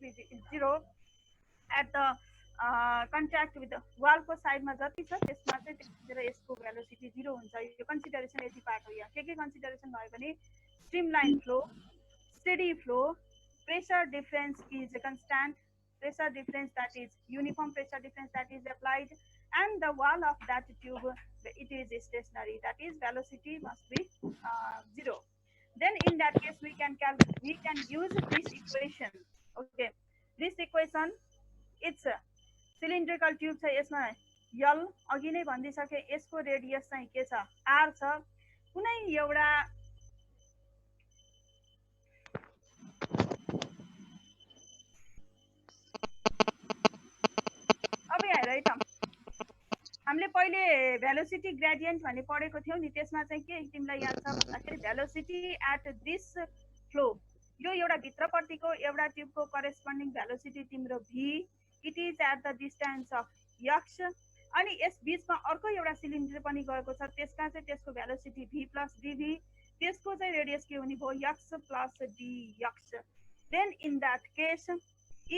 be 0 at the contact with the wall को side मा जति छ त्यसमा चाहिँ त्यतिखेर यसको velocity 0 हुन्छ यो consideration यति पार्ट हो यहाँ के consideration भयो भने streamline flow steady flow pressure difference is constant pressure difference that is uniform pressure difference that is applied and the wall of that tube it is stationary that is velocity must be 0 then in that case we can use this equation okay this equation it's a cylindrical tube छ यसमा L अघि नै भनिसके यसको radius चाहिँ के छ R छ कुनै एउटा अब हेर है त हामीले पहिले भेलोसिटी ग्रेडियन्ट भन्ने पढेको थियौ नि त्यसमा चाहिँ के तिमीलाई याद छ भन्दाखेरि भेलोसिटी एट दिस फ्लो यो एउटा भित्रपट्टिको एउटा ट्युबको करेस्पोन्डिङ भेलोसिटी तिम्रो v it is at the distance of x अनि यस बीचमा अर्को एउटा सिलिन्डर पनि गएको छ त्यसका चाहिँ त्यसको भेलोसिटी v प्लस dv त्यसको चाहिँ रेडियस के हुने भयो x plus dx then in that case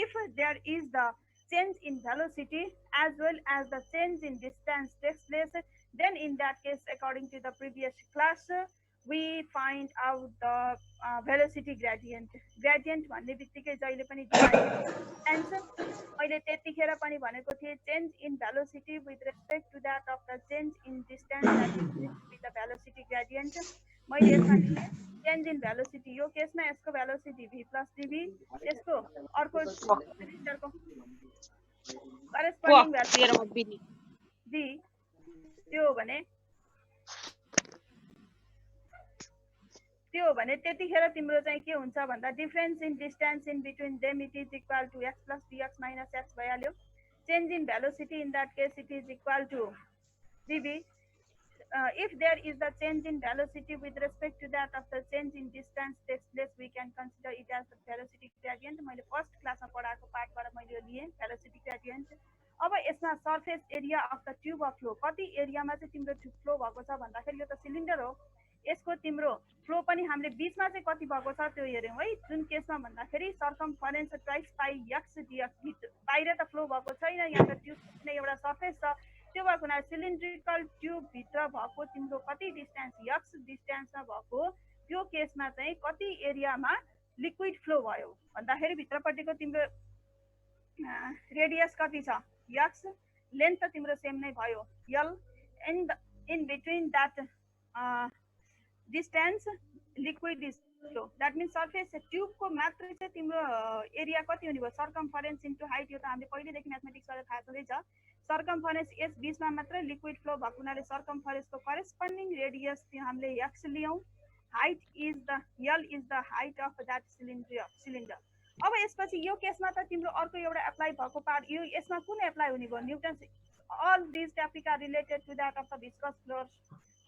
if there is the change in velocity as well as the change in distance takes place then in that case according to the previous class we find out the velocity gradient भन्ने बित्तिकै जहिले पनि answer मैले त्यतिखेर पनि भनेको थिए change in velocity with respect to that of the change in distance that is with the velocity gradient मैले यसमा लेखे change in velocity यो केसमा यसको velocity v plus dv यसको अर्को सिलिन्डरको corresponding velocity d त्यो भने त्यतिखेर तिम्रो चाहिँ के हुन्छ भन्दा difference in distance in between them it is equal to x plus dx minus x भइहाल्यो change in velocity in that case it is equal to dv if there is the change in velocity with respect to that of the change in distance takes place we can consider it as the velocity gradient मैले first क्लासमा पढाएको पार्टबाट मैले यो लिए velocity gradient अब यसमा surface area of the tube of flow कति एरियामा चाहिँ तिम्रो ट्युब फ्लो भएको छ भन्दाखेरि यो त सिलिन्डर हो यसको तिम्रो फ्लो पनि हामीले बीचमा चाहिँ कति भएको छ त्यो हेर्यौं है जुन केसमा भन्दाखेरि सर्कमफरेन्स ट्वाइस पाई x dx बाहिर त फ्लो भएको छैन यहाँ त ट्युब कुनै एउटा सरफेस छ त्यो भएको हुनाले सिलिन्ड्रिकल ट्युब भित्र भएको तिम्रो कति डिस्टेन्स x डिस्टेन्समा भएको त्यो केसमा चाहिँ कति एरियामा लिक्विड फ्लो भयो भन्दाखेरि भित्रपट्टिको तिम्रो रेडियस कति छ x लेन्थ त तिम्रो सेम नै भयो l in between that distance liquid is flow that means surface tube को मात्र चाहिँ तिम्रो एरिया कति हुने भयो सर्कमफरेन्स इन्टु हाइट यो त हामीले पहिलेदेखि म्याथमेटिक्स गरेर थाहा छँदै छ सर्कमफरेन्स यस बीचमा मात्र लिक्विड फ्लो भएको हुनाले सर्कमफरेन्सको करेस्पोन्डिङ रेडियस हामीले x लियौं height is the l is the height of that cylinder अब यसपछि यो केसमा त तिम्रो अर्को एउटा एप्लाई भएको पार्ट यो यसमा कुन एप्लाई हुने भयो Newton all these topics are related to that of the viscous force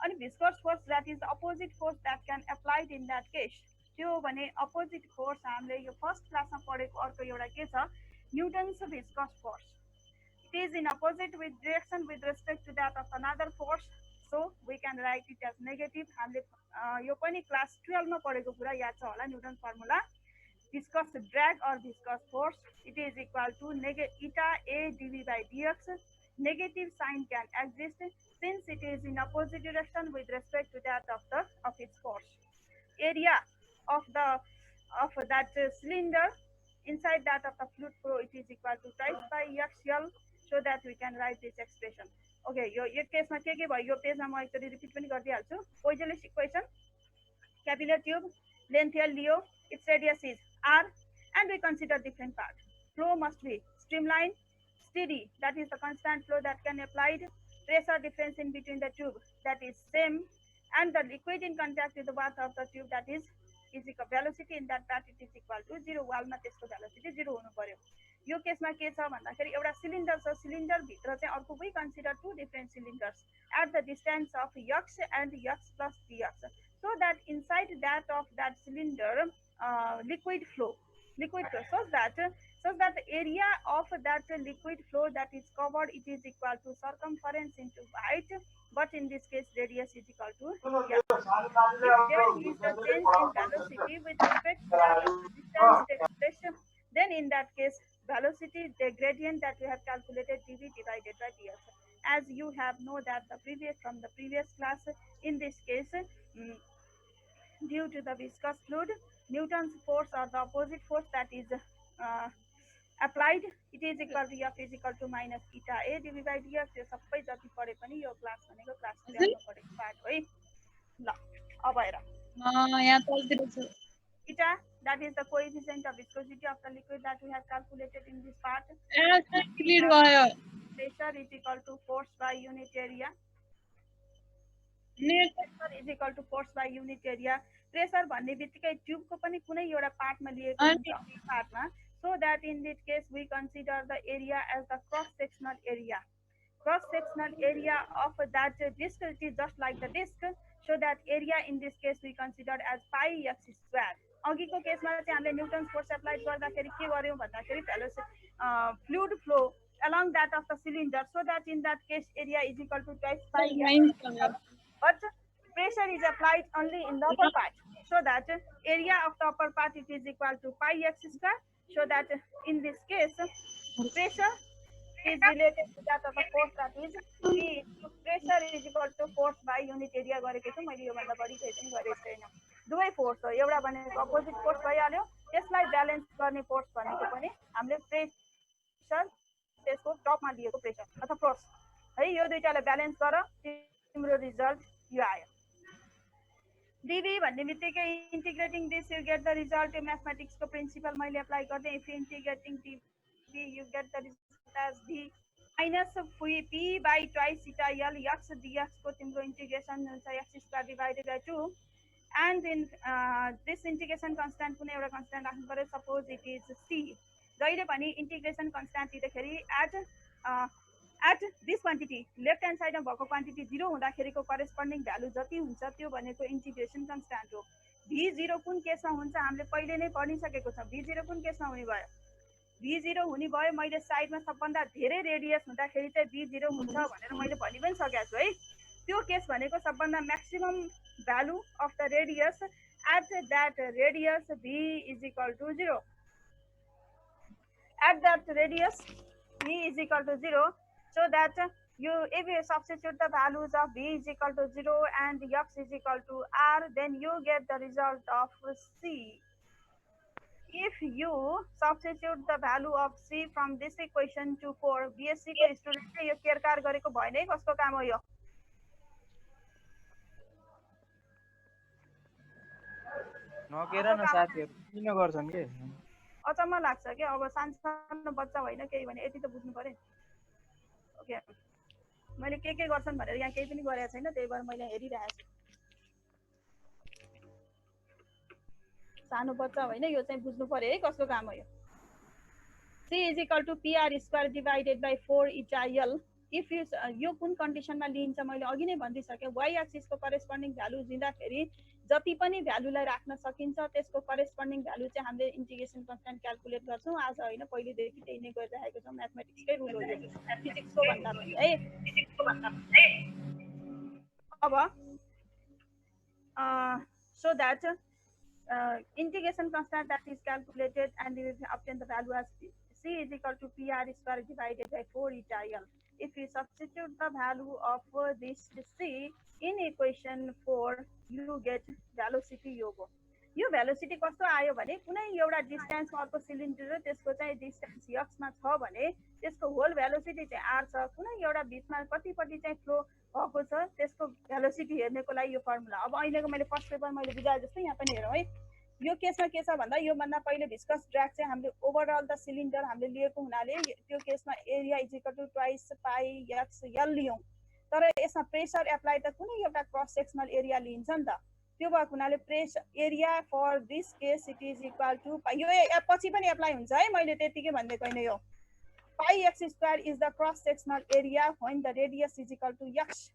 and viscous force that is the opposite force that can applied in that case त्यो भने opposite force हामीले यो फर्स्ट क्लासमा पढेको अर्को एउटा के छ Newton's viscous force it is in opposite with direction with respect to that of another force so we can write it as negative हामीले यो पनि क्लास 12 मा पढेको कुरा याद छ होला Newton formula viscous drag or viscous force it is equal to eta a dv by dx negative sign can exist since it is in opposite direction with respect to that of its force area of that cylinder inside that of the fluid flow it is equal to twice by xl so that we can write this expression okay यो केसमा के भयो यो पेजमा म एकचोटी repeat पनि गर्दिहाल्छु Poiseuille's equation capillary tube length l लियो its radius is r and we consider different part flow must be streamlined steady that is the constant flow that can applied pressure difference in between the tube that is same and the liquid in contact with the water of the tube that is equal velocity in that it is equal to 0 wall मा त्यसको velocity 0 हुनु पर्यो यो केसमा के छ भन्दाखेरि एउटा सिलिन्डर छ सिलिन्डर भित्र चाहिँ अर्को we consider two different cylinders at the distance of x and x plus dx so that inside that of that cylinder liquid flow so that the area of that liquid flow that is covered it is equal to circumference into height but in this case radius is equal to if there is a change in velocity with respect to that distance takes place then in that case velocity, the gradient that we have calculated, dv divided by dx. As you have know that from the previous class, in this case, due to the viscous fluid, Newton's force or the opposite force that is applied, it is equal to F is equal to minus eta A dv by dx. यो सबै जति पढे पनि यो class भनेको class 12 मा पढेको part हो है। ल अब हेर यहाँ तलतिर छ eta, that is the coefficient of viscosity of the liquid that we have calculated in this part. Clear भयो। Pressure is equal to force by unit area. Pressure is equal to force by unit area. Pressure भन्ने बित्तिकै ट्युबको पनि कुनै एउटा पार्टमा लिएको हुन्छ पार्टमा, so that in this case we consider the area as the cross sectional area. Cross sectional area of that disc, it is just like the disc, so that area in this case we consider as pi x square. अघिको केसमा चाहिँ हामीले Newton's force apply गर्दाखेरि के गर्यौं भन्दाखेरि fluid flow along that of the cylinder, so that in that case area is equal to twice pi x, but pressure is applied only in the upper part, so that area of the upper part it is equal to pi x square, so that in this case pressure is related to that of the force, that is P into pressure is equal to force by unit area गरेको छु मैले। यो भन्दा बढी केही पनि गरेको छैन। दुवै फोर्स हो, एउटा भनेको अपोजिट फोर्स भइहाल्यो, त्यसलाई ब्यालेन्स गर्ने फोर्स भनेको पनि हामीले प्रेसर त्यसको टपमा दिएको प्रेसर अथवा फोर्स है, यो दुईटालाई ब्यालेन्स गर तिम्रो रिजल्ट यो आयो। dv भन्ने बित्तिकै integrating this you get the result. Mathematics को प्रिन्सिपल मैले अप्लाई गर्दै, if integrating dv you get the result as v minus p by twice eta l x dx को तिम्रो इन्टिग्रेसन हुन्छ x square divided by 2, and in this integration constant कुनै एउटा constant राख्नु पर्यो, सपोज इट इज c। जहिले पनि integration constant दिँदाखेरि at this quantity left hand साइडमा भएको क्वान्टिटी 0 हुँदाखेरिको करेस्पोन्डिङ भ्यालु जति हुन्छ त्यो भनेको इन्टिग्रेसन कन्स्ट्यान्ट हो। v0 कुन केसमा हुन्छ हामीले पहिले नै पढिसकेको छौं। v0 कुन केसमा हुने भयो, v0 हुने भयो मैले साइडमा सबभन्दा धेरै रेडियस हुँदाखेरि चाहिँ v0 हुन्छ भनेर मैले भनि पनि सकेको छु है। त्यो केस भनेको सबभन्दा maximum value of the radius at that radius v is equal to 0. At that radius v is equal to 0, so that if you substitute the values of v is equal to 0 and x is equal to r, then you get the result of c. If you substitute the value of c from this equation to 4, BSc को student यो केयरकार गरेको भएन है, कसको काम हो यो? नकेर न साथीहरु किन गर्छन् के? अचम्म लाग्छ के, अब सानो बच्चा होइन केही भने यति त बुझ्नु पर्यो। ओके, मैले के गर्छन् भनेर यहाँ केही पनि गरेको छैन, त्यही भएर मैले हेरिरहेको छु। सानो बच्चा होइन, यो चाहिँ बुझ्नु पर्यो है कसको काम हो यो। c is equal to pr square divided by 4 eta l। If यो कुन कन्डिसनमा लिन्छ मैले अघि नै भनिदिसके, y एक्सिस को करेस्पोन्डिङ भ्यालु दिँदाखेरि जति पनि भ्यालुलाई राख्न सकिन्छ त्यसको करेस्पोन्डिङ भ्यालु चाहिँ हामीले इन्टिग्रेसन कन्स्ट्यान्ट क्याल्कुलेट गर्छौं। आज होइन पहिलेदेखि त्यही नै गरिरहेको छौं, म्याथमेटिक्सकै रुल हो यो, फिजिक्सको भन्दा पनि है। अब so that integration constant that is calculated and we obtain the value as c is equal to pr square divided by 4 eta l. If we substitute the value of this c in equation 4, you get velocity यो हो। यो velocity कस्तो आयो भने कुनै एउटा डिस्टेन्समा अर्को cylinder र त्यसको चाहिँ डिस्टेन्स x मा छ भने त्यसको होल भेलोसिटी चाहिँ r छ। कुनै एउटा बीचमा कतिपटि चाहिँ फ्लो भएको छ त्यसको भेलोसिटी हेर्नको लागि यो फर्मुला। अब अहिलेको मैले फर्स्ट पेपर मैले बुझाए जस्तै यहाँ पनि हेरौँ है। यो केसमा के छ भन्दा यो भन्दा पहिले भिस्कस ड्र्याग चाहिँ हामीले ओभरअल द सिलिन्डर हामीले लिएको हुनाले त्यो केसमा area is equal to twice pi X L लियौं। तर यसमा प्रेसर एप्लाई त कुनै एउटा क्रस सेक्सनल एरिया लिन्छ नि त, त्यो भएको हुनाले pressure area for this case it is equal to pi, यो पछि पनि एप्लाई हुन्छ है, मैले त्यतिकै भन्दै होइन। यो pi x square is the cross sectional area when the radius is equal to x,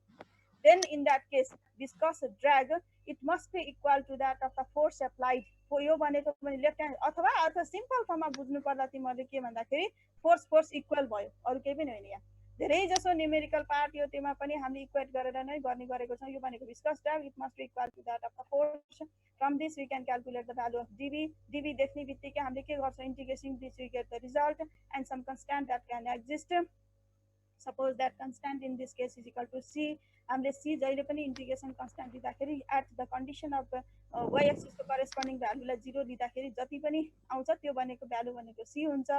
then in that case viscous drag it must be equal to that of the force applied। यो भनेको पनि left hand अथवा simple फर्ममा बुझ्नु पर्दा तिमीहरुले के भन्दाखेरि force equal भयो, अरु केही पनि होइन। यहाँ धेरै जसो न्यूमेरिकल पार्ट यो त्यसमा पनि हामीले इक्वेट गरेर नै गर्ने गरेको छौँ। यो भनेको viscous drag, it must be equal to that of the force. From this we can calculate the value of dv. Dv देख्ने बित्तिकै हामीले के गर्छौँ, integrating this we get the result and some constant that can exist. Suppose that constant in this case is equal to C. हामीले C जहिले पनि integration constant दिँदाखेरि at the condition of Y एक्सिसको करेस्पोन्डिङ भ्यालुलाई 0 लिँदाखेरि जति पनि आउँछ त्यो भनेको भ्यालु भनेको सी हुन्छ।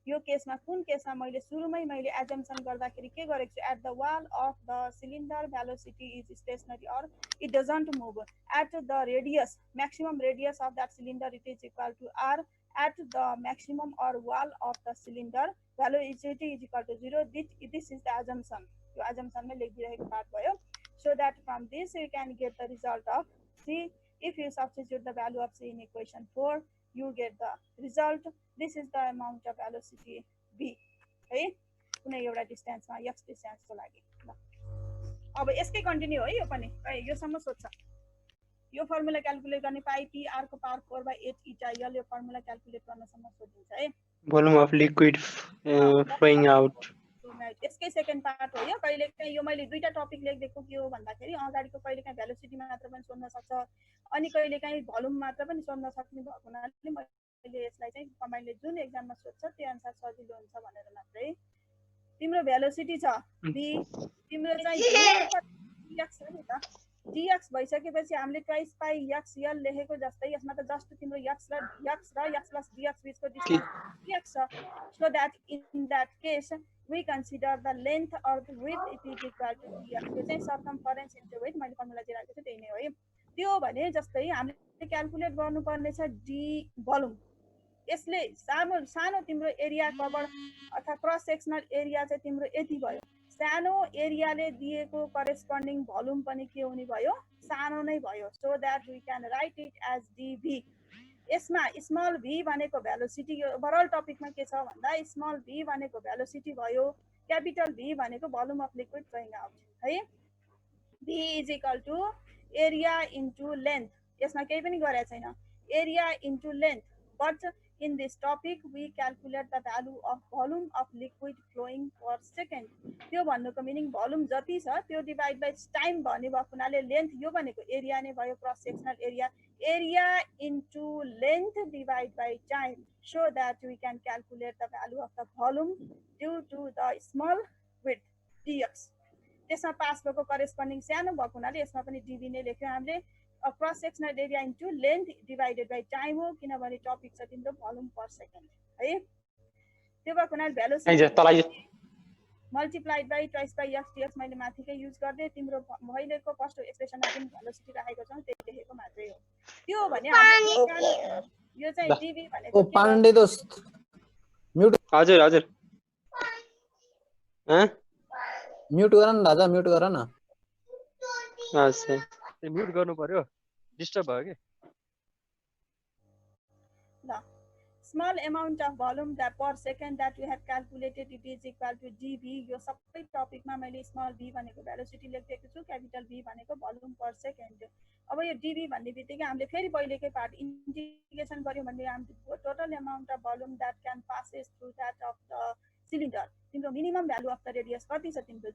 यो केसमा कुन केसमा मैले सुरुमै मैले एजम्पसन गर्दाखेरि के गरेको छु, at the wall of the cylinder velocity is stationary or it doesn't move. At the radius, maximum radius of that cylinder it is equal to R. at the maximum or wall of the cylinder velocity is equal to 0. This is the assumption. यो assumption में लेखिरहेको part भयो. So that from this we can get the result of C. If you substitute the value of C in equation 4, you get the result. This is the amount of velocity B. है कुनै एउटा डिस्टेन्समा x डिस्टेन्सको लागि। ल अब यसकै continue है, यो पनि यो सम्म सोध्छ। यो फर्मुला क्याल्कुलेट गर्ने पाई पी आर को पावर 4/8 इटा यल यो फर्मुला क्याल्कुलेट गर्नसम्म सोधिन्छ है। Volume of liquid flowing out. यसकै सेकेन्ड पार्ट हो यो। कहिलेकाहीँ यो मैले दुईटा टपिक लेखिदिएको के हो भन्दाखेरि अगाडिको कहिलेकाहीँ भेलोसिटी मात्र पनि सोध्न सक्छ, अनि कहिलेकाहीँ भोल्युम मात्र पनि सोध्न सक्ने भएको हुनाले मैले यसलाई चाहिँ तपाईँले जुन एक्जाममा सोध्छ त्यो अनुसार सजिलो हुन्छ भनेर मात्रै। तिम्रो भेलोसिटी छ बी, तिम्रो चाहिँ एक्स हो नि त, dx भइसकेपछि हामीले ट्वाइस पाई x यल लेखेको जस्तै यसमा त जस्ट तिम्रो x र x प्लस dx बीचको डिस्टेन्स dx छ। So that in that case we consider the length or the width it is equal to dx। यो चाहिँ circumference into width मैले फर्मुला दिइराखेको छु त्यही नै हो है। त्यो भने जस्तै हामीले क्याल्कुलेट गर्नुपर्ने छ d भोल्युम। यसले सानो सानो तिम्रो एरिया कभर अर्थात् क्रस सेक्सनल एरिया चाहिँ तिम्रो यति भयो। सानो एरियाले दिएको करेस्पोन्डिङ भोल्युम पनि के हुने भयो, सानो नै भयो। So that we can write it as dv। यसमा स्मल v भनेको भेलोसिटी, यो ओभरअल टपिकमा के छ भन्दा स्मल v भनेको भेलोसिटी भयो, क्यापिटल V भनेको volume of liquid flowing out है। v is equal to area into length. यसमा केही पनि गरेको छैन, area into length. But in this topic we calculate the value of volume of liquid flowing per second। त्यो भन्नुको meaning volume जति छ त्यो डिवाइड बाइ टाइम भन्ने भएको हुनाले लेन्थ यो भनेको एरिया नै भयो, cross sectional area. Area into length divide by time, so that we can calculate the value of the volume due to the small width dx। त्यसमा पास भएको corresponding सानो भएको हुनाले यसमा पनि dv नै लेख्यौँ हामीले। Cross sectional area into length divided by time हो, किनभने टपिक छ तिम्रो भोल्युम पर सेकेन्ड है। त्यो भएको हुनाले velocity multiplied by twice by x dx मैले माथिकै युज गर्दै तिम्रो पहिलेको फर्स्ट एक्सप्रेसनमा पनि भेलोसिटी राखेको छौँ त्यही लेखेको मात्रै हो। त्यो भने यो चाहिँ dv भनेको ओ पाण्डे दोस्त म्युट। हजुर हजुर म्युट गर न दादा, म्युट गर न। अच्छा म्युट गर्नु पर्यो, डिस्टर्ब भयो के। ल small amount of volume that per second that we have calculated it is equal to dv। यो सबै टपिकमा मैले स्मल v भनेको भेलोसिटी लेखिदिएको छु, क्यापिटल V भनेको भोल्युम पर सेकेन्ड। अब यो dv भन्ने बित्तिकै हामीले फेरि पहिलेकै पार्ट इन्टिग्रेसन गर्यौँ भने हाम्रो total amount of volume that can passes through that of the cylinder. तिम्रो minimum value of the radius कति छ तिम्रो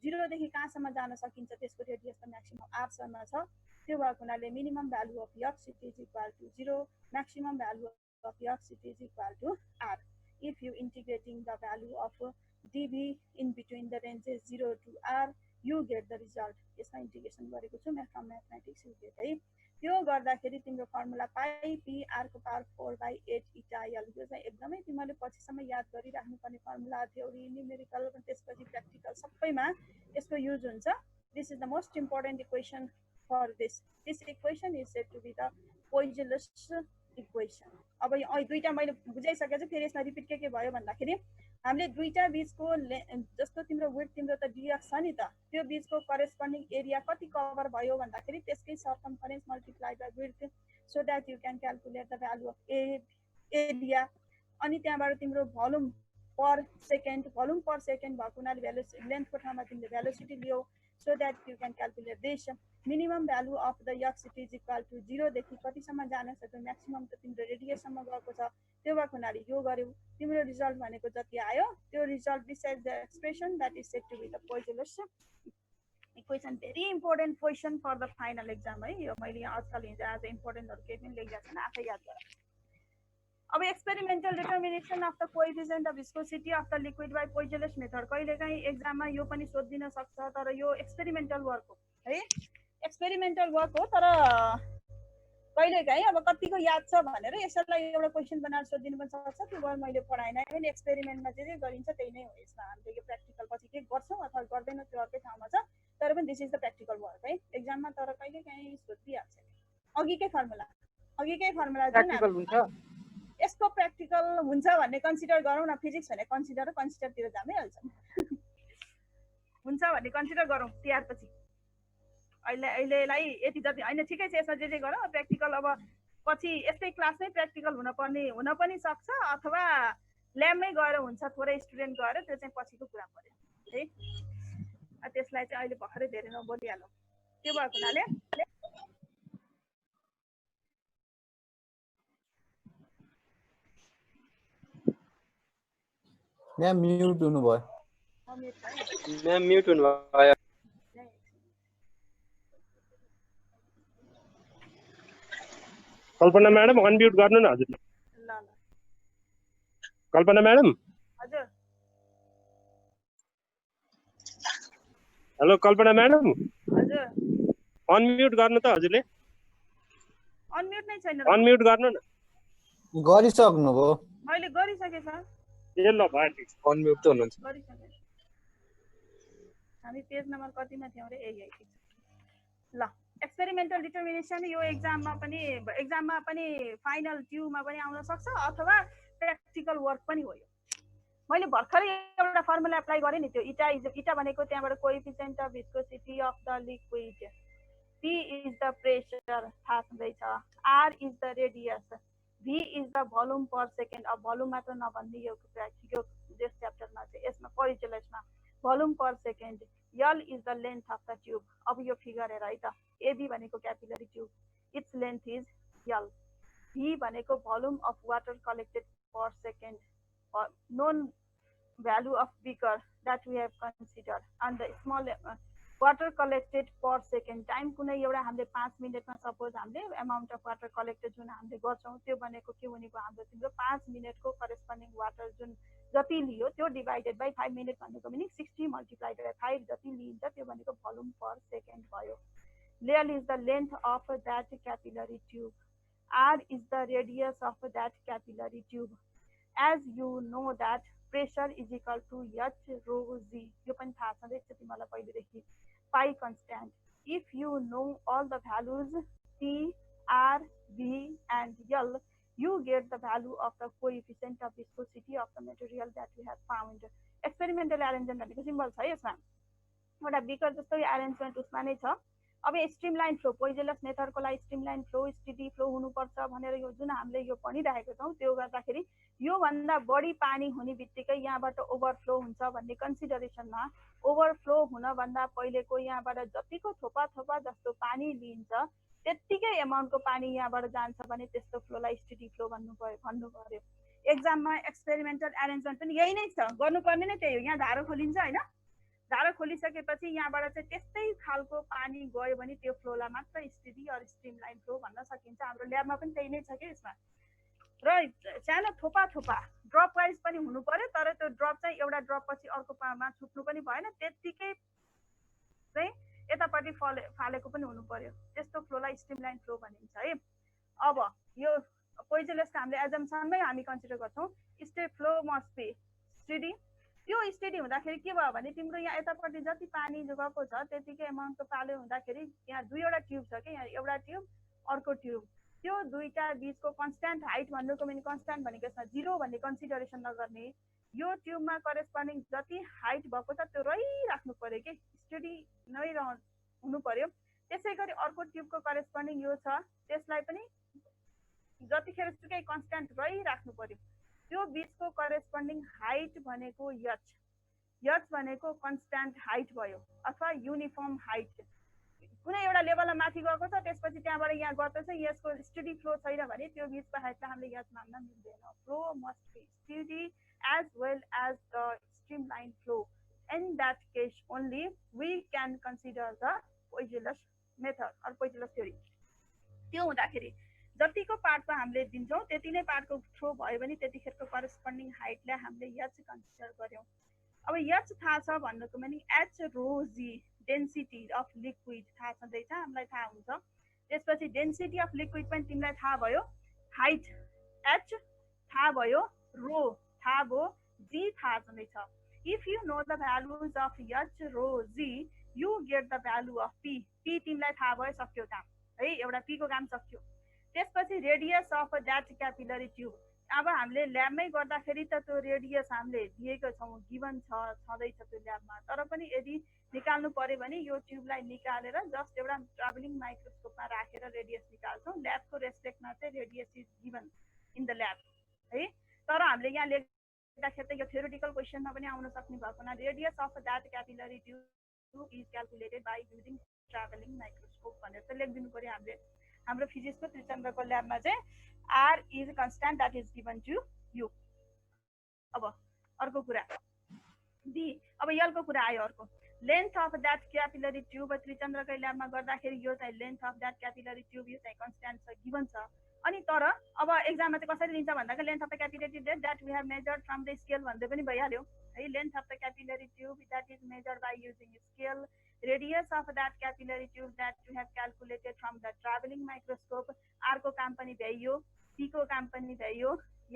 0 देखि कहाँसम्म जान सकिन्छ त्यसको रेडियस त म्याक्सिमम r सम्म छ। त्यो भएको हुनाले minimum value of x it is equal to 0, maximum value of x it is equal to r। if you integrating the value of dv in between the ranges 0 to r you get the result। यसमा integration गरेको छु म from mathematics you get है। त्यो गर्दाखेरि तिम्रो formula पाई P R को power 4/8 इटा यल। यो चाहिँ एकदमै तिमीले पछिसम्म याद गरिराख्नु पर्ने फर्मुला, थ्योरी, न्यूमेरिकल त्यसपछि प्र्याक्टिकल सबैमा यसको युज हुन्छ। This is the most important equation for this. This equation is said to be the Poiseuille's equation. अब यो दुईटा मैले बुझाइसकेको छु, फेरि यसमा रिपिट के भयो भन्दाखेरि हामीले दुईटा बीचको जस्तो तिम्रो विड्थ तिम्रो त dx छ नि त, त्यो बीचको करेस्पोन्डिङ एरिया कति कभर भयो भन्दाखेरि त्यसकै circumference multiply by width, so that you can calculate the value of area. अनि त्यहाँबाट तिम्रो भोल्युम पर सेकेन्ड भएको हुनाले लेन्थको ठाउँमा तिमीले भेलोसिटी लियो, so that you can calculate this. Minimum value of the x it is equal to 0 देखि कतिसम्म जान सक्यो म्याक्सिमम त तिम्रो रेडियससम्म गएको छ त्यो भएको हुनाले यो गर्यौ तिम्रो रिजल्ट भनेको जति आयो त्यो result beside the expression that is said to be the Poiseuille's equation very important question for the final exam है यो मैले यहाँ आजकल हिजो आज इम्पोर्टेन्टहरू केही पनि लेखिरहेको छैन आफै याद गर अब experimental determination of the coefficient of viscosity of the liquid by poisonous method कहिलेकाहीँ एक्जाममा यो पनि सोधिदिन सक्छ तर यो एक्सपेरिमेन्टल वर्क हो है एक्सपेरिमेन्टल वर्क हो तर कहिलेकाहीँ अब कतिको याद छ भनेर यसलाई एउटा क्वेसन बनाएर सोधिदिनु पनि सक्छ त्यो भएर मैले पढाइनँ पनि एक्सपेरिमेन्टमा जे गरिन्छ त्यही नै हो यसमा हामीले यो प्र्याक्टिकल पछि के गर्छौँ अथवा गर्दैनौँ त्यो अर्कै ठाउँमा छ तर पनि this is the practical work है एक्जाममा तर कहिलेकाहीँ सोधिहाल्छ अघिकै फर्मुला जुन हुन्छ यसको प्र्याक्टिकल हुन्छ भन्ने कन्सिडर गरौँ न फिजिक्स भने कन्सिडरतिर जामै हाल्छ हुन्छ भन्ने कन्सिडर गरौँ तिहार पछि अहिलेलाई यति जति होइन ठिकै छ यसमा जे गरौँ प्र्याक्टिकल अब पछि यस्तै क्लासमै प्र्याक्टिकल हुन पनि सक्छ अथवा ल्याबमै गएर हुन्छ थोरै स्टुडेन्ट गएर त्यो चाहिँ पछिको कुरा पऱ्यो है त्यसलाई चाहिँ अहिले भर्खरै धेरै नबोलिहालौँ त्यो भएको हुनाले म्याम म्युट हुनुभयो म्याम म्युट हुनुभयो कल्पना म्याडम अनम्युट गर्नु न हजुर ल कल्पना म्याडम हजुर हेलो कल्पना म्याडम हजुर अनम्युट गर्नु त हजुरले अनम्युट नै छैन अनम्युट गर्नु न गरिसक्नुभयो मैले गरिसकेँ सर ए ल भयो अनम्युट त हुनुहुन्छ गरिसकेँ हामी पेज नम्बर कतिमा थियौँ रे यही ल एक्सपेरिमेन्टल डिटर्मिनेसन यो एक्जाममा पनि फाइनल ट्युमा पनि आउन सक्छ अथवा प्र्याक्टिकल वर्क पनि हो यो मैले भर्खरै एउटा फर्मुला एप्लाई गरेँ नि त्यो इटा भनेको त्यहाँबाट coefficient of viscosity of the liquid P is the pressure थाहा छँदैछ R is the radius V is the volume per second अब भोल्युम मात्र नभन्ने यो यस च्याप्टरमा चाहिँ यसमा परिचलसमा volume per second L is the length of the tube अब यो फिगर हेर है त AB भनेको capillary tube its length is L V भनेको volume of water collected per second known value of beaker that we have consider and the small water collected per second time कुनै एउटा हामीले 5 मिनटमा suppose हामीले amount of water collected जुन हामीले गर्छौँ त्यो भनेको के भनेको हाम्रो तिम्रो 5 मिनटको करेस्पोन्डिङ वाटर जुन जति लियो त्यो डिभाइडेड बाई 5 मिनट भनेको मिनिङ 60 मल्टिप्लाइड बाई 5 जति लिइन्छ त्यो भनेको भोल्युम पर सेकेन्ड भयो L is the length of that capillary tube. R is the radius of that capillary tube. As you know that pressure is equal to H rho Z. यो पनि थाहा छँदैछ तिमीलाई पहिलेदेखि pi constant. If you know all the values P, R, V and L, you get the value of the coefficient of viscosity of the material that we have found. Experimental arrangement भनेको symbol छ यसमा एउटा beaker जस्तो arrangement उसमा नै छ अब streamline flow poisonous मेथडको लागि स्ट्रिमलाइन फ्लो स्टेडी फ्लो हुनुपर्छ भनेर यो जुन हामीले यो पढिरहेको छौँ त्यो गर्दाखेरि यो भन्दा बढी पानी हुने बित्तिकै यहाँबाट ओभरफ्लो हुन्छ भन्ने कन्सिडरेसनमा ओभरफ्लो हुन भन्दा पहिलेको यहाँबाट जतिको थोपा थोपा जस्तो पानी लिइन्छ त्यतिकै एमाउन्टको पानी यहाँबाट जान्छ भने त्यस्तो फ्लोलाई स्टेडी फ्लो भन्नु पर्यो एक्जाममा एक्सपेरिमेन्टल अरेन्जमेन्ट पनि यही नै छ गर्नुपर्ने नै त्यही हो यहाँ धारो खोलिन्छ हैन धारो खोलिसकेपछि यहाँबाट चाहिँ त्यस्तै खालको पानी गयो भने त्यो फ्लोलाई मात्र स्टेडी अर स्ट्रिमलाइन फ्लो भन्न सकिन्छ हाम्रो ल्याबमा पनि त्यही नै छ के यसमा र सानो थोपा थोपा ड्रप वाइज पनि हुनु पर्यो तर त्यो ड्रप चाहिँ एउटा ड्रप पछि अर्कोमा छुट्नु पनि भएन त्यतिकै चाहिँ यतापट्टि फालेको पनि हुनु पर्यो त्यस्तो फ्लोलाई स्ट्रिमलाइन फ्लो भनिन्छ है अब यो पोइजनसको हामीले एजम्पसनमै हामी कन्सिडर गर्छौँ step flow must be steady त्यो स्टेडी हुँदाखेरि के भयो भने तिम्रो यहाँ यतापट्टि जति पानी गएको छ त्यतिकै एमाउन्टको पालो हुँदाखेरि यहाँ दुईवटा ट्युब छ कि यहाँ एउटा ट्युब अर्को ट्युब त्यो दुईटा बीचको कन्स्ट्यान्ट हाइट भन्नुको मिनिङ कन्स्ट्यान्ट भनेको यसमा 0 भन्ने कन्सिडरेसन नगर्ने यो ट्युबमा करेस्पोन्डिङ जति हाइट भएको छ त्यो रहिराख्नु पर्यो कि स्टेडी नै हुनु पर्यो त्यसै गरी अर्को ट्युबको करेस्पोन्डिङ यो छ त्यसलाई पनि जतिखेर सुकै कन्स्ट्यान्ट रहिराख्नु पर्यो त्यो बीचको करेस्पोन्डिङ हाइट भनेको h भनेको कन्स्ट्यान्ट हाइट भयो अथवा युनिफर्म हाइट कुनै एउटा लेभलमा माथि गएको छ त्यसपछि त्यहाँबाट यहाँ गर्दैछ यसको स्टडी फ्लो छैन भने त्यो बिचको हाइटलाई हामीले यस मान्न मिल्दैन flow must be steady as well as the streamline flow. In that case only we can consider the Poiseuille's method or Poiseuille's theory. त्यो हुँदाखेरि जतिको पार्टमा हामीले दिन्छौँ त्यति नै पार्टको थ्रो भयो भने त्यतिखेरको करस्पोन्डिङ हाइटलाई हामीले एच कन्सिडर गर्यौँ अब एच थाहा छ भन्नुको meaning H rho g density of liquid थाहा छँदैछ हामीलाई थाहा हुन्छ त्यसपछि डेन्सिटी अफ लिक्विड पनि तिमीलाई थाहा भयो हाइट एच थाहा भयो रो थाहा भयो जी थाहा छँदैछ if you know the values of H rho g you get the value of P P तिमीलाई थाहा भयो सक्यो काम है एउटा पी को काम सक्यो त्यसपछि radius of that capillary tube अब हामीले ल्याबमै गर्दाखेरि त त्यो रेडियस हामीले दिएको छौँ गिभन छँदैछ त्यो ल्याबमा तर पनि यदि निकाल्नु पर्यो भने यो ट्युबलाई निकालेर जस्ट एउटा ट्राभलिङ माइक्रोस्कोपमा राखेर रेडियस निकाल्छौँ ल्याबको रेस्पेक्टमा चाहिँ radius is given in the lab है तर हामीले यहाँ लेख्दाखेरि त यो थ्योरिटिकल क्वेसनमा पनि आउन सक्ने भएको हुनाले radius of that capillary tube is calculated by using travelling microscope भनेर चाहिँ लेखिदिनु पर्यो हामीले हाम्रो फिजिक्सको त्रिचन्द्रको ल्याबमा चाहिँ R is a constant that is given to you. अब अर्को कुरा B अब यलको कुरा आयो अर्को length of that capillary tube त्रिचन्द्रकै ल्याबमा गर्दाखेरि यो चाहिँ length of that capillary tube यो चाहिँ कन्स्ट्यान्ट छ गिभन छ अनि तर अब एक्जाममा चाहिँ कसरी लिन्छ भन्दाखेरि length of the capillary tube that we have measured from the scale भन्दै पनि भइहाल्यो है length of the capillary tube that is measured by using scale radius of that capillary tube that you have calculated from the traveling microscope R को काम पनि भ्याइयो P को काम पनि भ्याइयो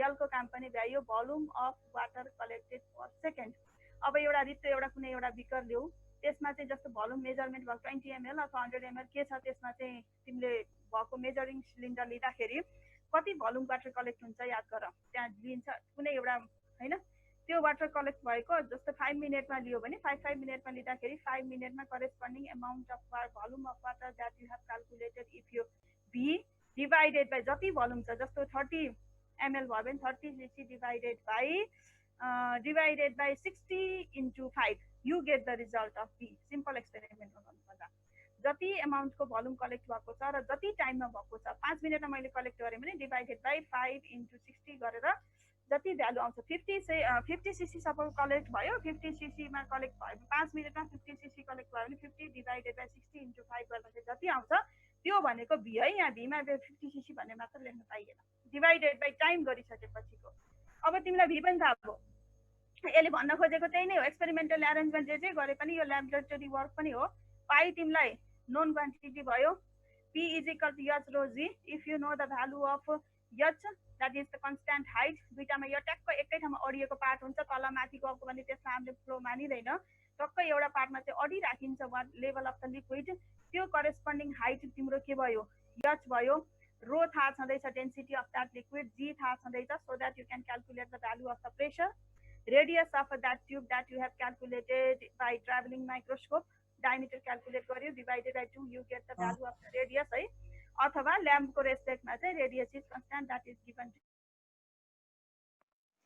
L को काम पनि भ्याइयो volume of water collected per second अब एउटा रित्तो एउटा कुनै एउटा बिकर ल्याऊ त्यसमा चाहिँ जस्तो भोल्युम मेजरमेन्ट भएको 20 ml अथवा 100 ml के छ त्यसमा चाहिँ तिमीले भएको मेजरिङ सिलिन्डर लिँदाखेरि कति भोल्युम वाटर कलेक्ट हुन्छ याद गर त्यहाँ लिन्छ कुनै एउटा हैन त्यो वाटर कलेक्ट भएको जस्तो 5 मिनेटमा लियो भने 5 मिनेटमा लिँदाखेरि 5 मिनेटमा corresponding amount of volume of water that you have calculated if you V divided by जति भोल्युम छ जस्तो 30 ml भयो भने 30 cc divided by 60 into 5 you get the result of V simple एक्सपेरिमेन्टमा गर्नुपर्दा जति अमाउन्टको भोल्युम कलेक्ट भएको छ र जति टाइममा भएको छ 5 मिनेटमा मैले कलेक्ट गरेँ भने डिवाइडेड बाई 5 into 60 गरेर जति भ्यालु आउँछ 50 cc सपोज कलेक्ट भयो 50 cc मा कलेक्ट भयो 5 मिनेटमा 50 cc कलेक्ट भयो भने 50 डिवाइडेड बाई 60 into 5 गर्दा चाहिँ जति आउँछ त्यो भनेको बी है यहाँ बीमा 50 cc भन्ने मात्र लेख्न पाइएन डिवाइडेड बाई टाइम गरिसकेपछिको अब तिमीलाई भी पनि थाहा भयो यसले भन्न खोजेको त्यही नै हो एक्सपेरिमेन्टल एरेन्जमेन्ट जे गरे पनि यो ल्याबोरेटरी वर्क पनि हो पाइ तिमीलाई नोन क्वान्टिटी भयो P is equal to H rho G if you know the value of H that is the constant height दुईटामा यो ट्याक्क एकै ठाउँमा अडिएको पार्ट हुन्छ तल माथि गएको भने त्यसमा हामीले फ्लो मानिदैन टक्क एउटा पार्टमा चाहिँ अडि राखिन्छ लेभल अफ द लिक्विड त्यो करेस्पोन्डिङ हाइट तिम्रो के भयो H भयो रो थाहा छँदैछ density of that liquid G थाहा छँदैछ so that you can calculate the value of the pressure radius of that tube that you have calculated by travelling microscope diameter calculate गर्यो divided by 2 you get the value of the radius है अथवा ल्याम्पको respect चाहिँ radius is constant that is given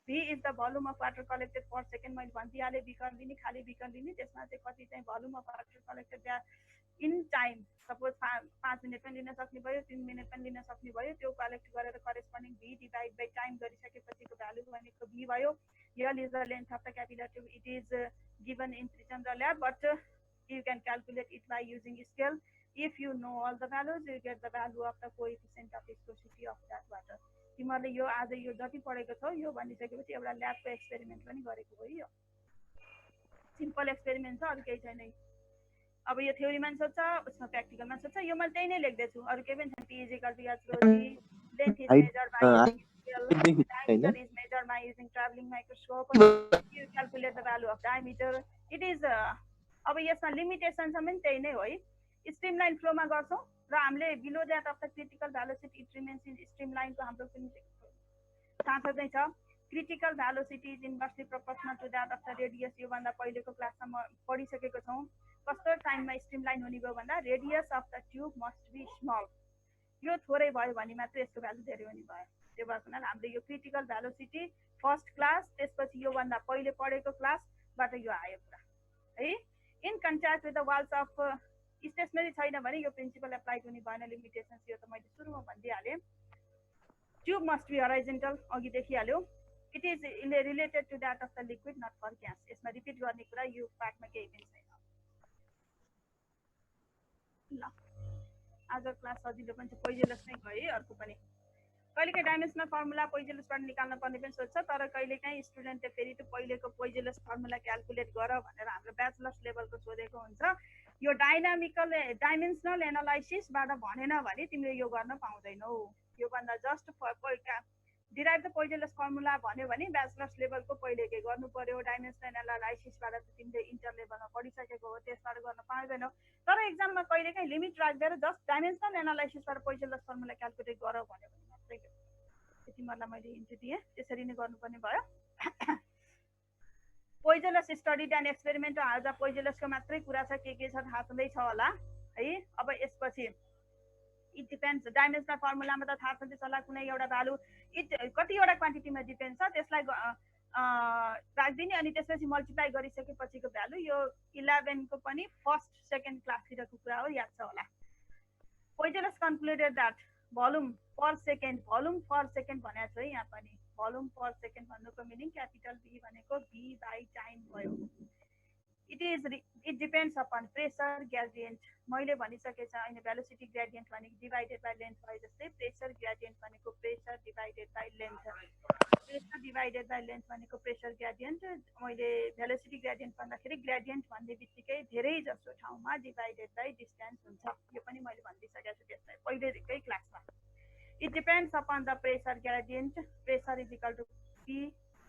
V is the volume of water collected per second मैले भनिदिहालेँ beaker लिने खाली beaker लिने त्यसमा चाहिँ कति चाहिँ volume of water collected in time suppose 5 minute पनि लिन सक्ने भयो 3 मिनट पनि लिन सक्ने भयो त्यो कलेक्ट गरेर corresponding V divide by time गरिसकेपछिको भ्यालु भनेको V भयो L is the length of the capillary tube it is given in Trichandra lab but you can calculate it by using scale if you know all the values you get the value of the coefficient of viscosity of that water तिमीहरूले यो आज यो जति पढेको छौ यो भनिसकेपछि एउटा ल्याबको एक्सपेरिमेन्ट पनि गरेको हो यो सिम्पल एक्सपेरिमेन्ट छ अरु केही छैन अब यो थ्योरीमा पनि सोध्छ उसमा प्र्याक्टिकलमा सोध्छ यो मैले त्यही नै लेख्दै छु अरु केही पनि छैन P is equal to H rho G length is measured by using scale diameter is measured by using traveling microscope you calculate the value of diameter it is अब यसमा लिमिटेसन छ पनि त्यही नै हो है स्ट्रीमलाइन फ्लोमा गर्छौं र हामीले below that of the critical velocity it remains in स्ट्रीमलाइनको हाम्रो पनि साथै चाहिँ छ critical velocity is inversely proportional to that of the radius यो भन्दा पहिलेको क्लासमा पढिसकेको छौं कस्तो टाइममा स्ट्रीमलाइन हुने भयो भन्दा radius of the tube must be small यो थोरै भयो भने मात्र यसको भ्यालु धेरै हुने भयो त्यो भएको हुनाले हामीले यो क्रिटिकल भेलोसिटी फर्स्ट क्लास त्यसपछि यो भन्दा पहिले पढेको क्लासबाट यो आयो पुरा है in contact with the walls of stationary छैन भने यो प्रिन्सिपल एप्लाई हुने भएन लिमिटेसन्स यो त मैले सुरुमा भनिदिइहालेँ ट्युब मस्ट बी हराइजेन्टल अघि देखिहाल्यो it is related to that of the liquid not for gas यसमा रिपिट गर्ने कुरा यो पार्टमा केही पनि छैन ल आज क्लास सजिलो पनि छ पोइजेलस नै गयो है अर्को पनि कहिलेकाहीँ डाइमेन्सनल फर्मुला पोइजेलसबाट निकाल्न पर्ने पनि सोध्छ तर कहिलेकाहीँ स्टुडेन्टले फेरि त्यो पहिलेको पोइजेलस फर्मुला क्यालकुलेट गर भनेर हाम्रो ब्याचलर्स लेभलको सोधेको हुन्छ यो डाइमेन्सनल एनालाइसिसबाट भनेन भने तिमीले यो गर्न पाउँदैनौ योभन्दा जस्ट डिराइभ द पोइजेलस फर्मुला भन्यो भने ब्याचलर्स लेभलको पहिले के गर्नु पर्यो डाइमेन्सनल एनालाइसिसबाट चाहिँ तिमीले इन्टर लेभलमा पढिसकेको हो त्यसबाट गर्न पाउँदैनौ तर एक्जाममा कहिलेकाहीँ लिमिट राख्दै जस्ट डाइमेन्सनल एनालाइसिसबाट पोइजेलस फर्मुला क्यालकुलेट गर भन्यो भने मात्रै तिमीहरूलाई मैले हिन्ट दिएँ त्यसरी नै गर्नुपर्ने भयो पोइजेलस स्टडीड एन्ड एक्सपेरिमेन्ट आज पोइजेलसको मात्रै कुरा छ के छ थाहा छँदैछ होला है अब यसपछि इट डिपेन्ड्स डाइमेन्सनल फर्मुलामा त थाहा छँदैछ होला कुनै एउटा भ्यालु कतिवटा क्वान्टिटीमा डिपेन्ड छ त्यसलाई राखिदिने अनि त्यसपछि मल्टिप्लाई गरिसकेपछिको भ्यालु यो 11 को पनि फर्स्ट सेकेन्ड क्लासतिरको कुरा हो याद छ होला Poiseuille's concluded that volume per second भनेको छ है यहाँ पनि भोल्युम पर सेकेन्ड भन्नुको मिनिङ क्यापिटल भी भनेको भी बाई टाइम भयो it depends upon pressure gradient मैले भनिसकेको छ अहिले भेलोसिटी ग्रेडियन्ट भनेको डिभाइडेड बाई लेन्थ भयो जस्तै प्रेसर ग्रेडियन्ट भनेको प्रेसर डिभाइडेड बाई लेन्थ भनेको प्रेसर ग्रेडियन्ट मैले भेलोसिटी ग्रेडियन्ट भन्दाखेरि ग्रेडियन्ट भन्ने बित्तिकै धेरै जसो ठाउँमा डिभाइडेड बाई डिस्टेन्स हुन्छ यो पनि मैले भनिदिइसकेको छु त्यसलाई पहिलेकै क्लासमा it depends upon the pressure gradient pressure is equal to P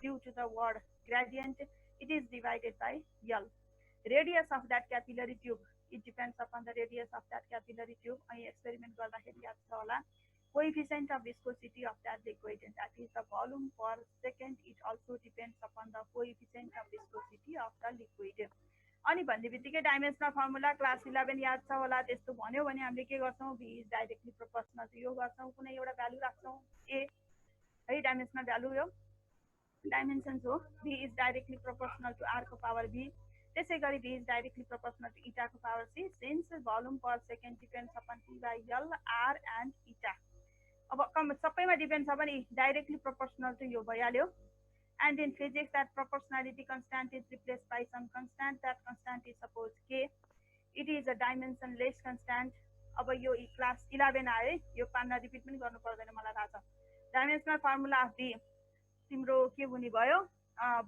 due to the word gradient it is divided by L radius of that capillary tube it depends upon the radius of that capillary tube अनि experiment गर्दाखेरि याद छ होला coefficient of viscosity of that liquid and that is the volume per second it also depends upon the coefficient of viscosity of the liquid अनि भन्ने बित्तिकै dimensional formula class 11 याद छ होला त्यस्तो भन्यो भने हामीले के गर्छौं v is directly proportional to यो गर्छौं कुनै एउटा भ्यालु राख्छौं a है डाइमेन्सनल भ्यालु यो डाइमेन्सन्स हो v is directly proportional to r को पावर v त्यसै गरी v is directly proportional to eta को power c since volume per second depends upon P by L, R and eta. अब सबैमा depend छ भने डाइरेक्टली प्रोपोर्शनल टु यो भइहाल्यो and in physics that proportionality constant is replaced by some constant that constant is suppose k it is a dimensionless constant अब यो class 11 आयो यो पाना रिपिट पनि गर्नु पर्दैन मलाई थाहा छ डाइमेन्सनल फर्मुला अफ v तिम्रो के हुने भयो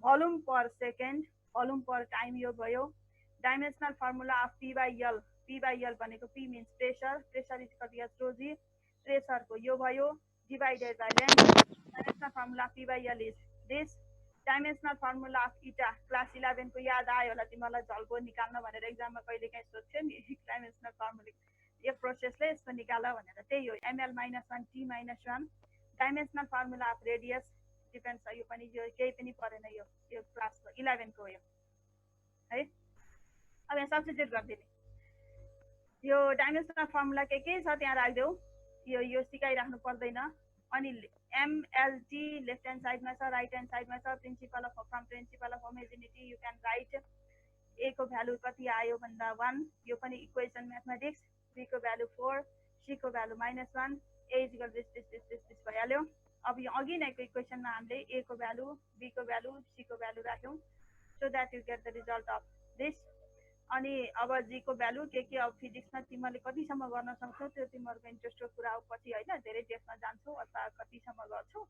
भोल्युम पर सेकेन्ड भोल्युम पर टाइम यो भयो dimensional formula of P by L भनेको P means pressure is equal to H rho g pressure को यो भयो divided by length dimensional formula P by L is this dimensional formula of eta class 11 को याद आयो होला तिमीलाई झल्को निकाल्न भनेर एक्जाममा कहिले काहीँ सोध्थ्यो नि डाइमेन्सनल फर्मुला यो प्रोसेसले यसको निकाल भनेर त्यही हो ml - 1 t - 1 dimensional formula of radius depends यो पनि यो केही पनि परेन यो क्लास 11 को हो है अब यहाँ सब्स्टिट्युट गर्दिने यो डाइमेन्सनल फर्मुला के छ त्यहाँ राख्देऊ यो सिकाइराख्नु पर्दैन अनि MLT लेफ्ट ह्यान्ड साइडमा छ राइट ह्यान्ड साइडमा छ principal of homogeneity you can write a को भ्यालु कति आयो भन्दा 1 यो पनि इक्वेसन म्याथमेटिक्स b को भ्यालु 4 c को भ्यालु -1 a = this भइहाल्यो अब यो अघि नैको इक्वेसनमा हामीले a को भ्यालु b को भ्यालु c को भ्यालु राख्यौं so that you get the result of this अनि अब g को भ्यालु के अब फिजिक्समा तिमीले कतिसम्म गर्न सक्छौ त्यो तिमीहरुको इन्ट्रेस्टको कुरा हो पछि हैन धेरै डेप्थमा जान्छौ अथवा कतिसम्म गर्छौ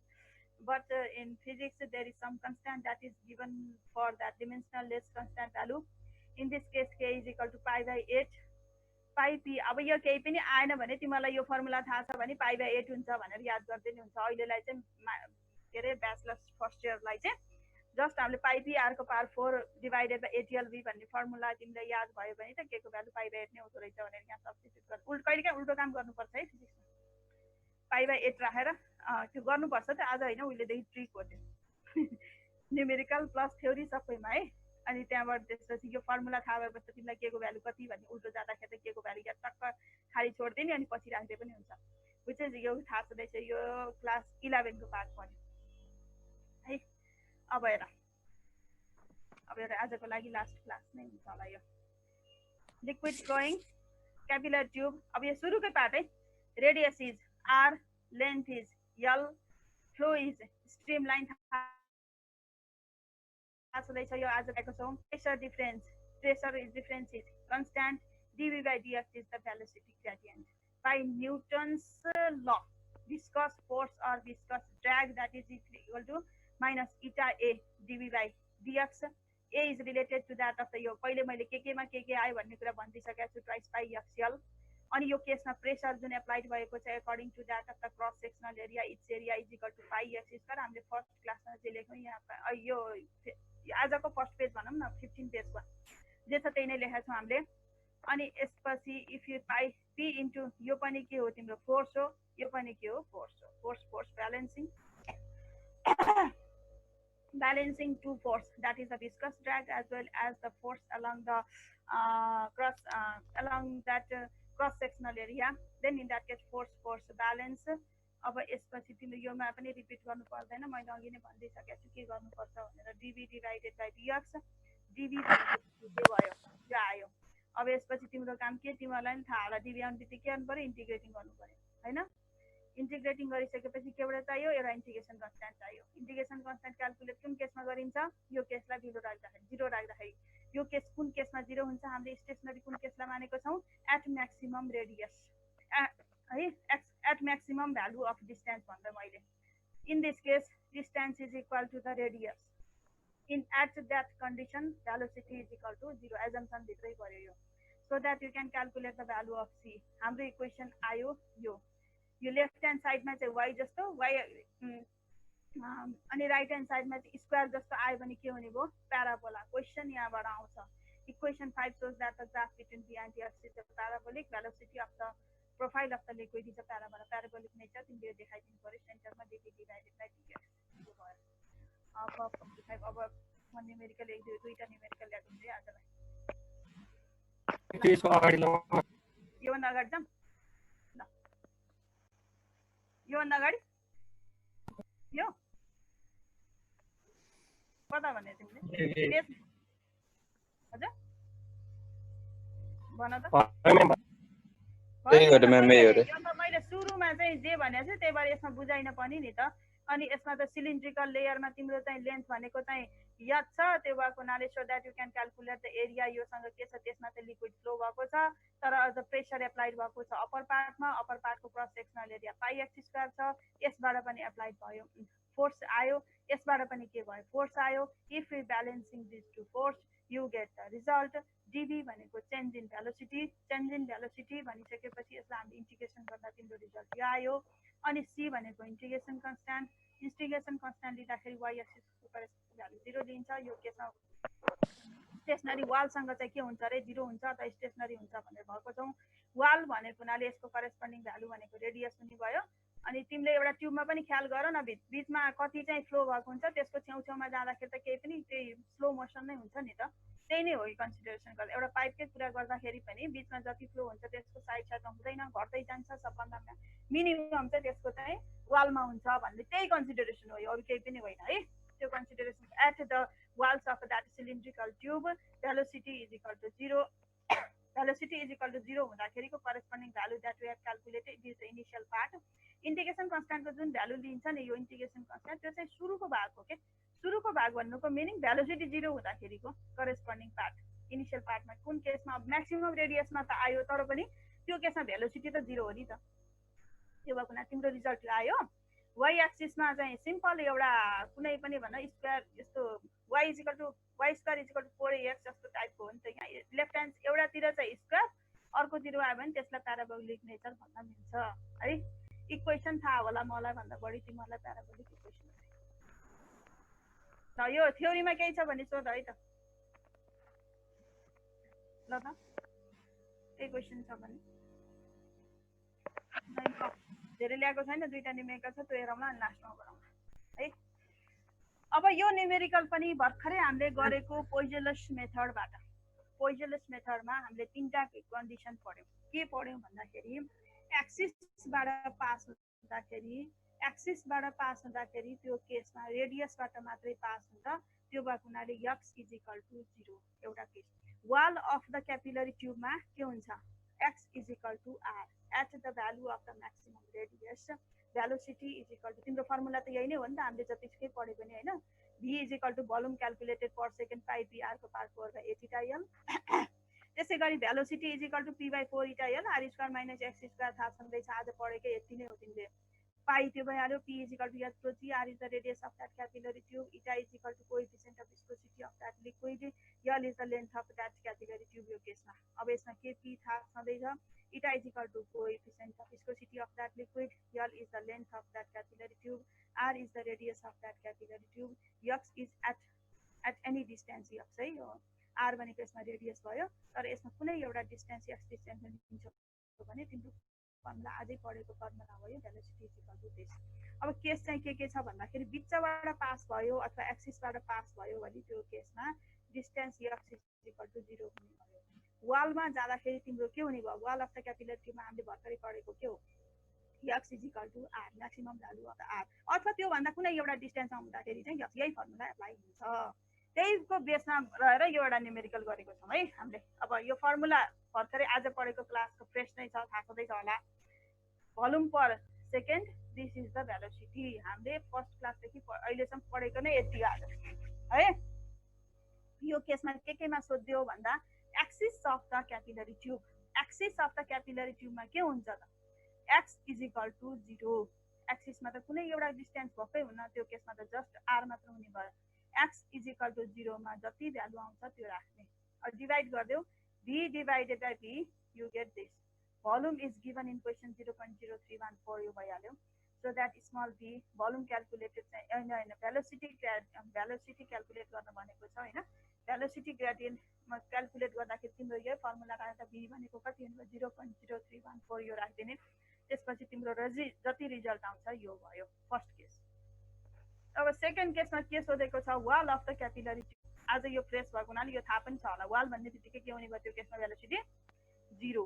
but in physics there is some constant that is given for that dimensionless constant value in this case k is equal to pi by 8 pi p अब यो केही पनि आएन भने तिमीलाई यो फर्मुला थाहा छ भने pi by 8 हुन्छ भनेर याद गर्दै नि हुन्छ अहिलेलाई चाहिँ के रे ब्याचलर्स फर्स्ट इयरलाई चाहिँ जस्ट हामीले pi p r को पावर 4 डिवाइडेड बाइ 8lv भन्ने फर्मुला तिमीलाई याद भयो भने त के को भ्यालु pi by 8 नै हुँदो रहेछ भनेर यहाँ सब्स्टिट्युट गर्नु कहिलेकाहीँ उल्टो काम गर्नुपर्छ है फिजिक्समा pi by 8 राखेर त्यो गर्नुपर्छ त आज हैन उहिलेदेखि ट्रिक हो त्यो न्युमेरिकल प्लस थ्योरी सबैमा है अनि त्यहाँबाट त्यसपछि यो फर्मुला थाहा भएपछि तिमीलाई के को भ्यालु कति भन्ने उल्टो जाँदाखेरि के को भ्यालु या टक्क खाली छोड्दिने अनि पछि राख्दै पनि हुन्छ which is यो थाहा छँदैछ यो क्लास 11 को पार्ट पर्यो है अब हेर अब एउटा आजको लागि लास्ट क्लास नै हुन्छ होला यो लिक्विड फ्लोइङ क्यापिलरी ट्युब अब यो सुरुकै पार्ट है radius is R length is L flow is streamline थाहा छँदैछ यो आज आएको छौँ pressure difference is constant dv by dx is the velocity gradient by Newton's law viscous force or viscous drag that is equal to minus eta a dv by dx a is related to that of the यो पहिले मैले के मा के आयो भन्ने कुरा भनिदिसकेको छु ट्वाइस पाई एक्सएल अनि यो केसमा प्रेसर जुन एप्लाइड भएको छ according to that of the cross sectional area it's area is equal to pi x square हामीले फर्स्ट क्लासमा जे लेख्यौं यहाँ यो आजको फर्स्ट पेज भनौं न 15 पेजमा जे छ त्यही नै लेखेका छौं हामीले अनि यसपछि if you pie p into यो पनि के हो तिम्रो फोर्स हो यो पनि के हो force balancing balancing two force that is the viscous drag as well as the force along the cross sectional area then in that case force balance अब यसपछि तिम्रो योमा पनि रिपिट गर्नु पर्दैन मैले अघि नै भनिदिसकेको छु के गर्नुपर्छ भनेर dv divided by dx dv भयो यो आयो अब यसपछि तिम्रो काम के तिमीलाई नि थाहा होला dv आउने बित्तिकै के गर्नु पर्यो इन्टिग्रेटिङ गर्नु पर्यो हैन इन्टिग्रेटिङ गरिसकेपछि केवटा चाहियो एउटा इन्टिग्रेसन कन्स्ट्यान्ट चाहियो इन्टिग्रेसन कन्स्ट्यान्ट क्याल्कुलेट कुन केसमा गरिन्छ यो केसलाई 0 राख्दाखेरि यो केस कुन केसमा 0 हुन्छ हामीले स्टेशनरी कुन केसलाई मानेको छौं एट म्याक्सिमम रेडियस है at maximum value of distance भन्दा मैले in this case distance is equal to the radius in at that condition velocity is equal to 0 assumption भित्रै गर्यो यो so that you can calculate the value of c हाम्रो equation आयो यो left hand साइडमा चाहिँ y जस्तो y अनि राइट ह्यान्ड साइडमा चाहिँ स्क्वायर जस्तो आयो भने के हुने भयो प्याराबोला क्वेशन यहाँबाट आउँछ equation 5 shows that the graph between b and x is a parabolic velocity of the profile of the liquid is a parabola parabolic nature तिमीले देखाइदिनु पर्यो सेन्टरमा dv divided by dx यो भयो अब 45 अब म न्यूमेरिकल एक दुईटा न्यूमेरिकल ल्याइदिन्छु है आजलाई त्यसको अगाडि ल यो भन्दा अगाडि जाम ल यो भन्दा अगाडि यो कता भने तिमीले हजुर भन त त्यही हो म्याम यही हो रे यो त मैले सुरुमा चाहिँ जे भनेको छु त्यही भएर यसमा बुझाइन पनि नि त अनि यसमा त सिलिन्ड्रिकल लेयरमा तिम्रो चाहिँ लेन्थ भनेको चाहिँ याद छ त्यो भएको हुनाले so that you can calculate the area योसँग के छ त्यसमा चाहिँ लिक्विड फ्लो भएको छ तर अझ प्रेसर एप्लाइड भएको छ अप्पर पार्टको cross sectional area pi x square छ यसबाट पनि एप्लाइड भयो फोर्स आयो यसबाट पनि के भयो फोर्स आयो if you balancing this two force you get the result dv भनेको चेन्ज इन भेलोसिटी भनिसकेपछि यसलाई हामीले इन्टिग्रेसन गर्दा तिम्रो रिजल्ट यो आयो अनि c भनेको इन्टिग्रेसन कन्स्ट्यान्ट लिँदाखेरि y एक्सिसको भ्यालु 0 दिन्छ यो केसमा स्टेशनरी वालसँग चाहिँ के हुन्छ रे 0 हुन्छ अथवा स्टेशनरी हुन्छ भनेर भएको छौं वाल भनेको हुनाले यसको करेस्पोन्डिङ भ्यालु भनेको रेडियस हुने भयो अनि तिमीले एउटा ट्युबमा पनि ख्याल गर न बीचमा कति चाहिँ फ्लो भएको हुन्छ त्यसको छेउछेउमा जाँदाखेरि त केही पनि त्यही स्लो मोसन नै हुन्छ नि त त्यही नै हो कन्सिडरेसन गर्दा एउटा पाइपकै कुरा गर्दाखेरि पनि बीचमा जति फ्लो हुन्छ त्यसको साइडमा हुँदैन घट्दै जान्छ सबभन्दा मिनिमम चाहिँ त्यसको चाहिँ वालमा हुन्छ भन्ने त्यही कन्सिडरेसन हो यो अरु केही पनि होइन है त्यो consideration at the walls of that cylindrical tube velocity is equal to 0 हुँदाखेरिको corresponding value that we have calculated this initial part integration constant को जुन भ्यालु लिन्छ नि यो इंटीग्रेशन कन्स्ट्यान्ट त्यो चाहिँ सुरुको भाग हो के सुरुको भाग भन्नुको मिनिङ भेलोसिटी 0 हुँदाखेरिको करेस्पोन्डिङ पार्ट इनिशियल पार्टमा कुन केसमा म्याक्सिमम रेडियसमा त आयो तर पनि त्यो केसमा भेलोसिटी त 0 हो नि त त्यो भएको ना तिम्रो रिजल्ट आयो y एक्सिसमा चाहिँ सिम्पल एउटा कुनै पनि भन्न स्क्वायर यस्तो y square is equal to 4ax जस्तो टाइपको हो नि त यहाँ लेफ्ट ह्यान्ड एउटातिर चाहिँ स्क्वायर अर्कोतिर आयो भने त्यसलाई प्याराबोलिक नेचर भन्न मिल्छ है इक्वेसन थाहा होला मलाई भन्दा बढी तिमीलाई प्याराबोलिक इक्वेसन ल यो थ्योरीमा केही छ भने सोध है त ल त केही क्वेसन छ भने धेरै ल्याएको छैन दुईटा न्यूमेरिकल छ त्यो हेरौँला अनि लास्टमा गरौँला है अब यो न्यूमेरिकल पनि भर्खरै हामीले गरेको पोइजनलेस मेथडमा हामीले तीनटा कन्डिसन पढ्यौं के पढ्यौं भन्दाखेरि एक्सिसबाट पास हुँदाखेरि त्यो केसमा रेडियसबाट मात्रै पास हुन्छ त्यो भएको हुनाले x इज इक्वल टु 0 एउटा case wall of the capillary ट्युबमा के हुन्छ x is equal to r at the value of the maximum radius velocity is equal to तिम्रो फर्मुला त यही नै हो नि त हामीले जतिसुकै पढे पनि हैन v is equal to volume calculated per second pi b r को power 4 by 8 eta l त्यसै गरी velocity is equal to p by 4 eta l r square minus x square थाहा छँदैछ आज पढेकै यति नै हो तिमीले pi त्यो भइहाल्यो p is equal to h pro g r is the radius of that capillary tube eta is equal to coefficient of viscosity of that liquid l is the length of that capillary tube यो केसमा अब यसमा के p थाहा छँदैछ eta is equal to coefficient of viscosity of that liquid l is the length of that capillary tube r is the radius of that capillary tube x is at any distance x है यो r भनेको यसमा radius भयो तर यसमा कुनै एउटा distance x डिस्टेन्समा लिन्छ भने तिम्रो फर्मुला आजै पढेको फर्मुला हो यो velocity is equal to this अब केस चाहिँ के छ भन्दाखेरि बिचबाट पास भयो अथवा एक्सिसबाट पास भयो भने त्यो केसमा distance x is equal to 0 हुने भयो वालमा जाँदाखेरि तिम्रो के हुने भयो वाल अफ द क्यापिलरी ट्युबमा हामीले भर्खरै पढेको के हो x is equal to r maximum value of the r अथवा त्यो भन्दा कुनै एउटा डिस्टेन्समा हुँदाखेरि चाहिँ यही फर्मुला एप्लाई हुन्छ त्यहीको बेसमा रहेर यो एउटा न्युमेरिकल गरेको छौँ है हामीले अब यो फर्मुला भर्खरै आज पढेको क्लासको प्रश्नै छ थाहा छँदैछ होला volume per second this is the velocity हामीले फर्स्ट क्लासदेखि अहिलेसम्म पढेको नै यति आज है यो केसमा केमा सोध्यो भन्दा axis of the capillary tube axis of the capillary ट्युबमा के हुन्छ त x इज इक्वल टु 0 एक्सिसमा त कुनै एउटा डिस्टेन्स भएकै हुन्न त्यो केसमा त जस्ट r मात्र हुने भयो x is equal to 0 मा जति भ्यालु आउँछ त्यो राख्ने अब divide गर्दियौ v divided by v you get this volume is given in question 0.0314 यो भइहाल्यो so that small v volume calculated चाहिँ हैन velocity क्याल्कुलेट गर्न भनेको छ हैन velocity gradient मा क्याल्कुलेट गर्दाखेरि तिम्रो यो फर्मुला राख्दा v भनेको कति हुन्छ 0.0314 यो राख्दिने त्यसपछि तिम्रो जति रिजल्ट आउँछ यो भयो फर्स्ट केस अब सेकेन्ड केसमा के सोधेको छ wall of the capillary tube आज यो फ्रेश भएको हुनाले यो थाहा पनि छ होला वाल भन्ने बित्तिकै के हुने भयो त्यो केसमा velocity 0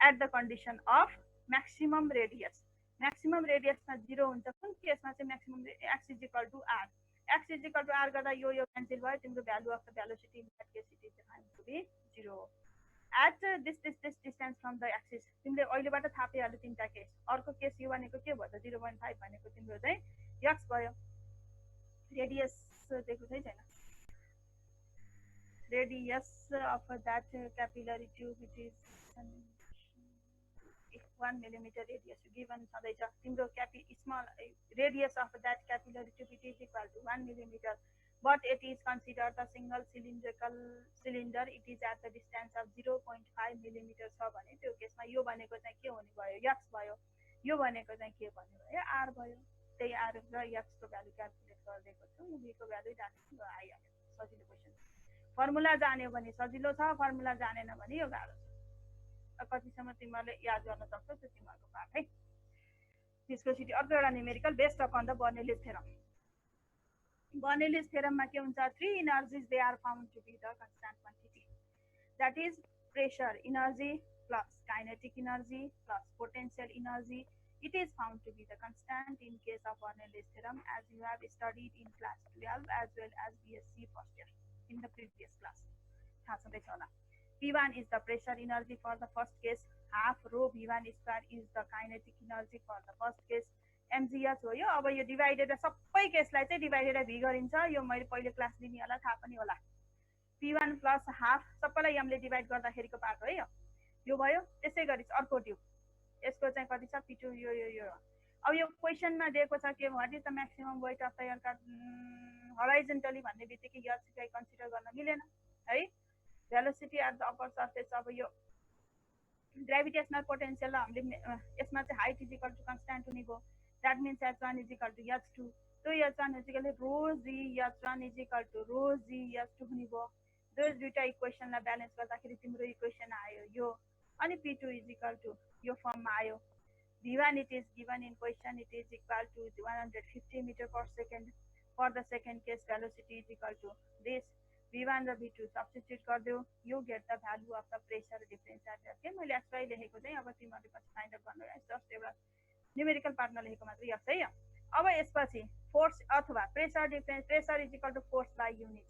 at the condition of maximum रेडियसमा 0 हुन्छ कुन केसमा चाहिँ maximum x is equal to r x is equal to r गर्दा यो क्यान्सल भयो तिम्रो value of the velocity in that case it is defined to be 0 at this distance from the axis तिमीले अहिलेबाट थाहा पाइहाल्यो तीनटा केस अर्को case यो भनेको के भयो त 0.5 भनेको तिम्रो चाहिँ x भयो रेडियस दिएको छैन radius of that capillary tube it is 1 millimeter radius given छँदैछ तिम्रो small radius of that capillary tube it is equal to 1 millimeter but it is considered the single cylinder it is at the distance of 0.5 millimeter छ भने त्यो केसमा यो भनेको चाहिँ के हुने भयो x भयो यो भनेको चाहिँ के भन्ने भयो r भयो त्यही r र x को भ्यालु क्याल्कुलेट गर्दैको छु v को भ्यालु राख्नु आइहाल्यो सजिलो क्वेशन फर्मुला जान्यो भने सजिलो छ फर्मुला जानेन भने यो गाह्रो छ कतिसम्म तिमीले याद गर्न सक्छौ त्यो तिमीहरुको पाठ है त्यसपछि अर्को एउटा numerical based upon the Bernoulli's थ्योरममा के हुन्छ three energies they are found to be the constant quantity that is pressure energy plus kinetic energy plus potential energy it is found to be the constant in case of Bernoulli's theorem as you have studied in class 12 as well as BSc first year in the previous class P1 is the pressure energy for the first case half rho V1 square is the kinetic energy for the first case mgs हो यो अब यो divided सबै केसलाई चाहिँ divided v गरिन्छ यो मैले पहिले क्लास दिनेहरुलाई थाहा पनि होला P1 प्लस हाफ सबैलाई mले डिवाइड गर्दाखेरिको पार्ट हो यो भयो त्यसै गरी अर्को ट्युब यसको चाहिँ कति छ P2 यो अब यो क्वेशनमा दिएको छ के what is the maximum weight of the aircraft horizontally भन्ने बित्तिकै यो चाहिँ कन्सिडर गर्न मिलेन है velocity at the upper surface अब यो ग्रेभिटेशनल पोटेंशियल हामीले यसमा चाहिँ height is equal to constant हुने भयो that means h1 is equal to h2 तो h1 is equal to rho g h1 is equal to rho g h2 हुने भयो दोस दुईटा इक्वेशनलाई ब्यालेन्स गर्दाखेरि तिम्रो इक्वेशन आयो यो अनि P2 is equal to यो फर्ममा आयो V1 it is given in question it is equal to 150 meter per second for the second case velocity is equal to this V1 र V2 substitute गर्दियौ you get the value of the pressure difference at के मैले extra लेखेको चाहिँ अब तिमीहरुले पछि find out गर्नु just एउटा numerical पार्टमा लेखेको मात्र यस है अब यसपछि फोर्स अथवा pressure difference pressure is equal to force by unit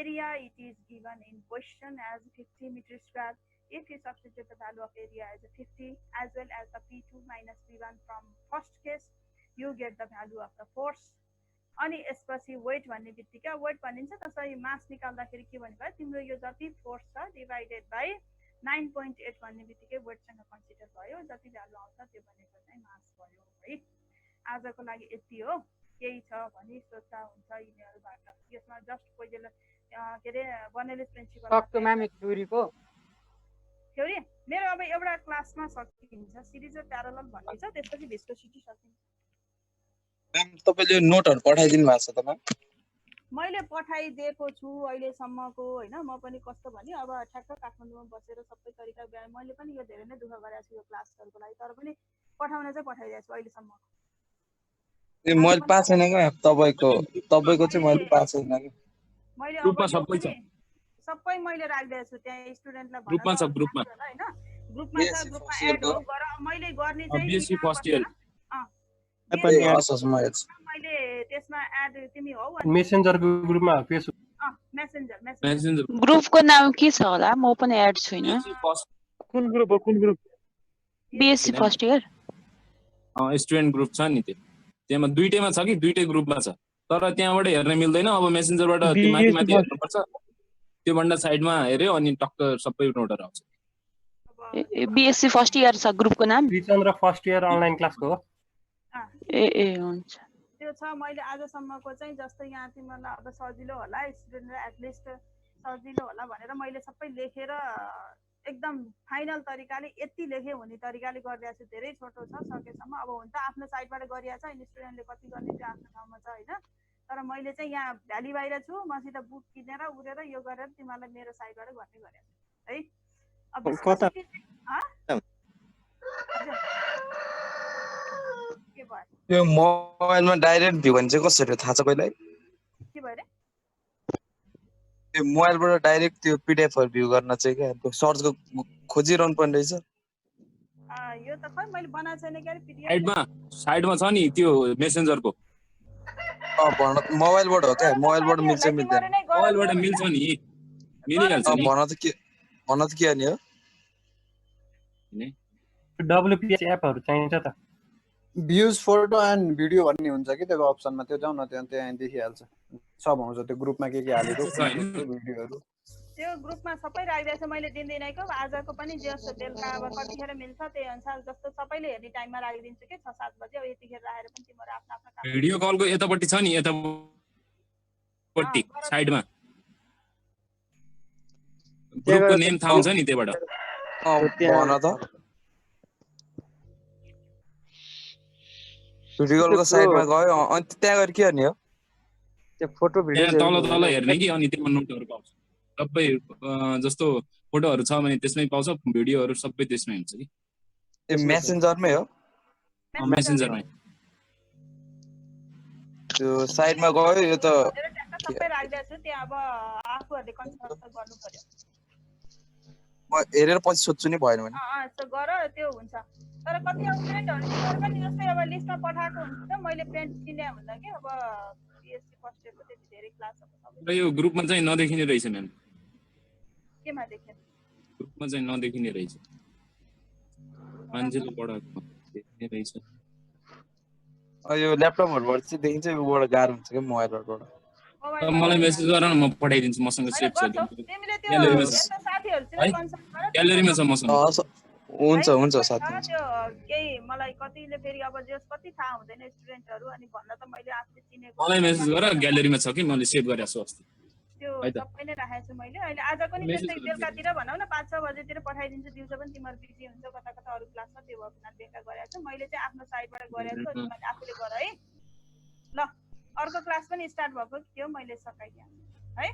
area it is given in question as 50 meter square if you substitute the value of area as a 50 as well as the P2 minus P1 from first case, you get the value of the force. अनि यसपछि weight भन्ने बित्तिकै weight भनिन्छ त्यसरी मास निकाल्दाखेरि के भन्नु भयो तिम्रो यो जति फोर्स छ डिभाइडेड बाइ 9.8 भन्ने बित्तिकै वेटसँग कन्सिडर भयो जति भ्यालु आउँछ त्यो भनेको चाहिँ मास भयो है। आजको लागि यति हो। केही छ भने सोध्दा हुन्छ इमेलबाट। यसमा जस्ट कोहीले के रे बर्नलिस प्रिन्सिपल सक्यो म्याम एक थ्योरीको थ्योरी मेरो अब एउटा क्लासमा सकिन्छ सिरिज र प्यारालल भन्ने छ त्यसपछि भिस्कोसिटी सकिन्छ। म्याम तपाईले नोटहरु पठाइदिनु भएको छ त म्याम? मैले पठाइदिएको छु अहिलेसम्मको हैन। म पनि कस्तो भने अब ठ्याक्क काठमाडौँमा बसेर सबै तरिका मैले पनि यो धेरै नै दुःख गरेको छु यो क्लासहरुको लागि तर पनि पठाउन चाहिँ पठाइदिएको छु अहिलेसम्म। ए मैले पाएको छैन के तपाईको चाहिँ मैले पाएको छैन के। मैले ग्रुपमा सबै छ सबै मैले राखिदिएको छु त्यहाँ स्टुडेन्टलाई ग्रुपमा छ ग्रुपमा हैन ग्रुपमा छ ग्रुपमा एड हो गर मैले गर्ने चाहिँ बीएससी फर्स्ट इयर मैले त्यसमा एड तिमी हौ मेसेन्जरको ग्रुपमा फेसबुक मेसेन्जर ग्रुपको नाम के छ होला म पनि एड छुइनँ। कुन ग्रुप हो कुन group? BSc first year student group छ नि त्यहाँ दुईटैमा छ कि दुईटै ग्रुपमा छ तर त्यहाँबाट हेर्न मिल्दैन। अब मेसेन्जरबाट त्यो माथि माथि हेर्नुपर्छ त्यो भन्दा साइडमा हेर्यो अनि टक्क सबै नोटहरु आउँछ। बीएससी फर्स्ट इयर छ ग्रुपको नाम रिचन्द्र फर्स्ट इयर अनलाइन क्लासको हो। ए हुन्छ त्यो छ। मैले आजसम्मको चाहिँ जस्तो यहाँ तिमीलाई अब सजिलो होला स्टुडेन्टलाई एटलिस्ट सजिलो होला भनेर मैले सबै लेखेर एकदम फाइनल तरिकाले यति लेखे हुने तरिकाले गरिरहेको छु। धेरै छोटो छ सकेसम्म। अब हुन्छ आफ्नो साइडबाट गरिरहेछ अनि स्टुडेन्टले कति गर्ने त्यो आफ्नो ठाउँमा छ हैन। तर मैले चाहिँ यहाँ भ्याली बाहिर छु मसित बुक किनेर उरेर यो गरेर तिमीलाई मेरो साइडबाट गर्ने गरेको छु है। अब कता के भयो यो मोबाइलमा डाइरेक्ट भ्यू भन्छ कसरी थाहा छ कहिल्यै? के भयो रे? यो मोबाइलबाट डाइरेक्ट त्यो पीडीएफ हरु भ्यू गर्न चाहिँ के त्यो सर्चको खोजिरहनु पर्ने रहेछ। यो त खै मैले बनाएको छैन के पीडीएफ साइडमा छ नि त्यो मेसेन्जरको भन मोबाइलबाट हो क्या? मोबाइलबाट मिल्छ मिल्दैन? मोबाइलबाट मिल्छ नि मिलिहाल्छ नि। भन त के अनि हो डब्ल्युपीएस एपहरु चाहिन्छ त। भ्युज फोटो एन्ड भिडियो भन्ने हुन्छ कि त्यो अप्सनमा त्यो जाउँ न त्यहाँ देखिहाल्छ सब आउँछ त्यो ग्रुपमा के हालेको भिडियोहरु त्यो ग्रुपमा सबै राखिदिएको छु मैले दिँदैन को आजको पनि जस्तो बेलुका अब कतिखेर मिल्छ त्यही अनुसार जस्तो सबैले हेर्ने टाइममा राखिदिन्छु के 6-7 बजे अब यतिखेर राखेर पनि तिम्रो आफ्नो आफ्नो काम भिडियो कलको यतापट्टि छ नि यतापट्टि साइडमा ग्रुपको नेम थाहा हुन्छ नि त्यबाट भन त भिडियो कलको साइडमा गयो अनि त्यहाँ गएर के गर्ने हो? त्यो फोटो भिडियो तल हेर्ने कि अनि त्यसमा नोटहरु पाउँछ सबै जस्तो फोटोहरु छ भने त्यसमै पाउँछ भिडियोहरु सबै त्यसमै हुन्छ कि। ए मेसेन्जरमै हो? मेसेन्जरमै त्यो साइडमा गयो यो त सबै राखिदिएको छु त्यहाँ अब आफुहरुले कन्सल्ट गर्नु पर्यो। म हेरेर पछि सोध्छु नि भएन भने त्यो गर त्यो हुन्छ। तर कति स्टुडेन्टहरु पनि जस्तै अब लिस्टमा पठाएको हुन्छ मैले प्रिन्ट किने भन्दा के अब बीएससी फर्स्ट इयरको त्यति धेरै क्लासहरु र यो ग्रुपमा चाहिँ नदेखिने रहेछ म्याम। केमा देखे? ग्रुपमा चाहिँ नदेखिने रहेछ मान्छेले पढाएको देखिने रहेछ। यो ल्यापटपहरुबाट चाहिँ देखिन्छ योबाट गाह्रो हुन्छ के मोबाइलबाट। मलाई मेसेज गर न म पठाइदिन्छु मसँग सेभ छ तिमीले त्यो साथीहरुसँग कन्सल्ट गर ग्यालरीमा छ मसँग। हुन्छ साथी त्यो केही मलाई कतिले फेरि अब जस कति थाहा हुँदैन स्टुडेन्टहरु अनि भन्न त मैले आफूले चिनेको मलाई मेसेज गर ग्यालरीमा छ कि मैले सेभ गरेको छु अस्ति त्यो सबै नै राखेको छु मैले। अहिले आजको नि त्यस्तै बेलुकातिर भनौ न 5-6 बजेतिर पठाइदिन्छु। दिउँसो पनि तिम्रो बिजी हुन्छ कता कता अरु क्लास छ त्यो भएर बेलुका गरेको छु मैले चाहिँ आफ्नो साइडबाट गरेको छु तिमीले आफूले गर है ल। अर्को क्लास पनि स्टार्ट भएको थियो मैले सकाइदिएँ है।